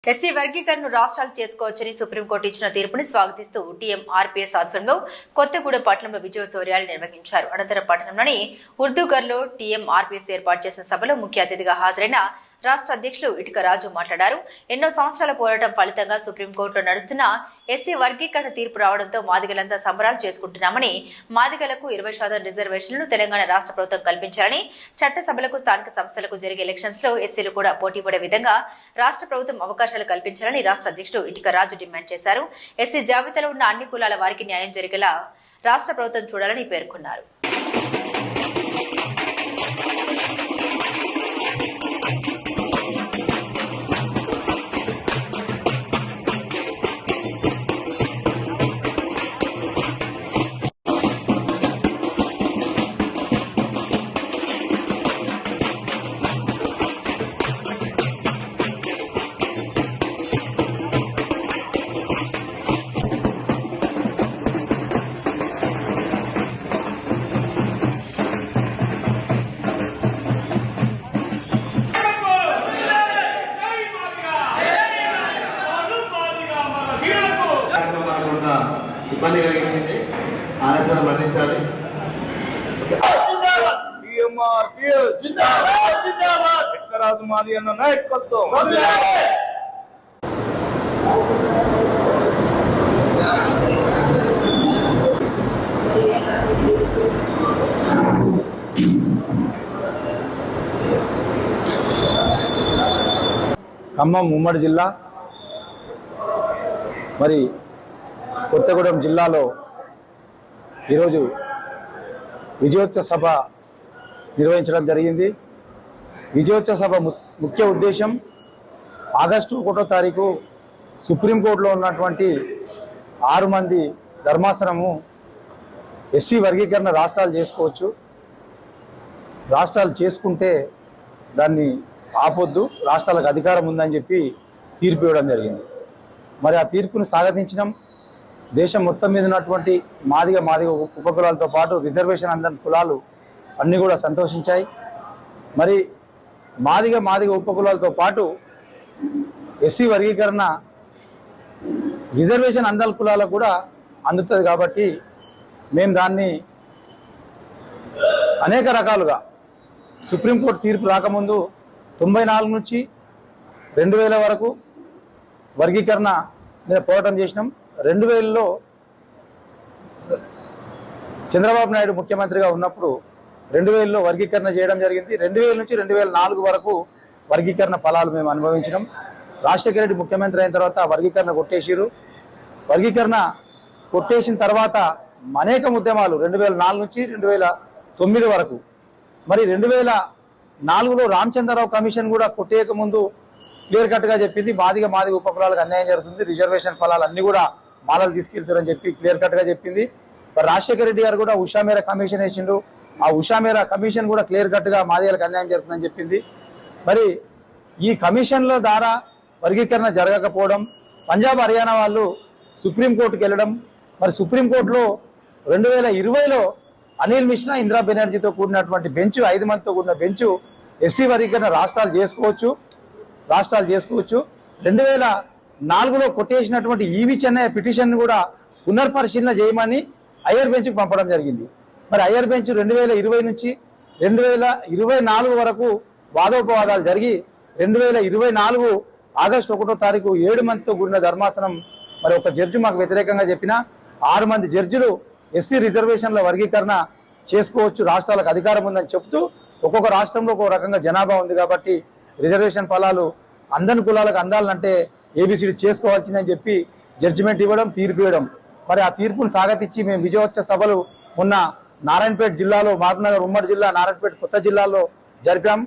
SC వర్గీకరణను రాష్ట్రాలు చేసుకోవచ్చని సుప్రీంకోర్టు ఇచ్చిన తీర్పుని స్వాగతిస్తూ టీఎంఆర్పీఎస్ ఆధ్వర్యంలో కొత్తగూడెం పట్టణంలో విజయోత్సవ ర్యాలీ నిర్వహించారు. అనంతరం పట్టణంలోని ఉర్దూగర్లో టీఎంఆర్పీఎస్ ఏర్పాటు చేసిన సభలో ముఖ్య అతిథిగా హాజరైన రాష్ట్ర అధ్యక్షులు ఇటుక రాజు మాట్లాడారు. ఎన్నో సంవత్సరాల పోరాటం ఫలితంగా సుప్రీంకోర్టులో నడుస్తున్న ఎస్సీ వర్గీకరణ తీర్పు రావడంతో మాదిగలంతా సంబరాలు చేసుకుంటున్నామని, మాదిగలకు 20% రిజర్వేషన్లను తెలంగాణ రాష్ట్ర ప్రభుత్వం కల్పించాలని, చట్టసభలకు స్థానిక సంస్థలకు జరిగే ఎలక్షన్స్ లో ఎస్సీలు కూడా పోటీ పడే విధంగా రాష్ట్ర ప్రభుత్వం అవకాశాలు కల్పించాలని రాష్ట్ర అధ్యక్షుడు ఇటుక రాజు డిమాండ్ చేశారు. ఎస్సీ జాబితాలో ఉన్న అన్ని కులాల వారికి న్యాయం జరిగేలా రాష్ట్ర ప్రభుత్వం చూడాలని పేర్కొన్నారు. ఇబ్బంది కలిగించింది, ఆలస్యం మరణించాలి. ఎక్కరాజు మాది అన్న నాయకత్వం ఖమ్మం ఉమ్మడి జిల్లా మరి కొత్తగూడెం జిల్లాలో ఈరోజు విజయోత్సవ సభ నిర్వహించడం జరిగింది. విజయోత్సవ సభ ముఖ్య ఉద్దేశం ఆగస్టు 1వ తారీఖు సుప్రీంకోర్టులో ఉన్నటువంటి 6 మంది ధర్మాసనము ఎస్సీ వర్గీకరణ రాష్ట్రాలు చేసుకోవచ్చు, రాష్ట్రాలు చేసుకుంటే దాన్ని ఆపొద్దు, రాష్ట్రాలకు అధికారం ఉందని చెప్పి తీర్పు ఇవ్వడం జరిగింది. మరి ఆ తీర్పును స్వాగతించడం, దేశం మొత్తం మీద ఉన్నటువంటి మాదిగ ఉపకులాలతో పాటు రిజర్వేషన్ అందని కులాలు అన్నీ కూడా సంతోషించాయి. మరి మాదిగ ఉపకులాలతో పాటు ఎస్సీ వర్గీకరణ రిజర్వేషన్ అందల కులాలకు కూడా అందుతుంది. కాబట్టి మేము దాన్ని అనేక రకాలుగా సుప్రీంకోర్టు తీర్పు రాకముందు 94 నుంచి 2000 వరకు వర్గీకరణ మీద పోరాటం చేసినాం. 2000లో చంద్రబాబు నాయుడు ముఖ్యమంత్రిగా ఉన్నప్పుడు 2000లో వర్గీకరణ చేయడం జరిగింది. 2000 నుంచి 2004 వరకు వర్గీకరణ ఫలాలు మేము అనుభవించినాం. రాజశేఖర రెడ్డి ముఖ్యమంత్రి అయిన తర్వాత వర్గీకరణ కొట్టేసిరు. వర్గీకరణ కొట్టేసిన తర్వాత అనేక ఉద్యమాలు 2004 నుంచి 2009 వరకు, మరి 2004లో రామచంద్రరావు కమిషన్ కూడా కొట్టేయక ముందు క్లియర్ కట్గా చెప్పింది మాదిగ ఉపకులాలకు అన్యాయం జరుగుతుంది, రిజర్వేషన్ ఫలాలు అన్ని కూడా మాలలు తీసుకెళ్తారని చెప్పి క్లియర్ కట్గా చెప్పింది. మరి రాజశేఖర రెడ్డి గారు కూడా ఉషా మేర కమిషన్ వేసిండు. ఆ ఉషా మేర కమిషన్ కూడా క్లియర్ కట్గా మాదిగలకు అన్యాయం జరుగుతుందని చెప్పింది. మరి ఈ కమిషన్ల ద్వారా వర్గీకరణ జరగకపోవడం, పంజాబ్ హర్యానా వాళ్ళు సుప్రీంకోర్టుకు వెళ్ళడం, మరి సుప్రీంకోర్టులో 2020లో అనిల్ మిశ్రా, ఇందిరా బెనర్జీతో కూడినటువంటి బెంచ్, 5 మందితో కూడిన బెంచ్ ఎస్సీ వర్గీకరణ రాష్ట్రాలు చేసుకోవచ్చు. 2004లో కొట్టేసినటువంటి ఈవి చెన్నయ్య పిటిషన్ కూడా పునర్పరిశీలన చేయమని హయ్యర్ బెంచ్కి పంపడం జరిగింది. మరి హయ్యర్ బెంచ్ 2020 నుంచి 2024 వరకు వాదోపవాదాలు జరిగి 2024 ఆగస్టు 1వ తారీఖు 7 మందితో కూడిన ధర్మాసనం మరి ఒక జడ్జి మాకు వ్యతిరేకంగా చెప్పిన 6 మంది జడ్జిలు ఎస్సీ రిజర్వేషన్ల వర్గీకరణ చేసుకోవచ్చు, రాష్ట్రాలకు అధికారం ఉందని చెప్తూ ఒక్కొక్క రాష్ట్రంలో ఒక్కొక్క రకంగా జనాభా ఉంది కాబట్టి రిజర్వేషన్ ఫలాలు అందని కులాలకు అందాలంటే ఏబిసిడి చేసుకోవాల్సిందని చెప్పి జడ్జిమెంట్ ఇవ్వడం, తీర్పు ఇవ్వడం. మరి ఆ తీర్పును స్వాగతించి మేము విజయోత్సవ సభలు మొన్న నారాయణపేట జిల్లాలో, మహబూబ్నగర్ ఉమ్మడి జిల్లా, నారాయణపేట కొత్త జిల్లాలో జరిపాం.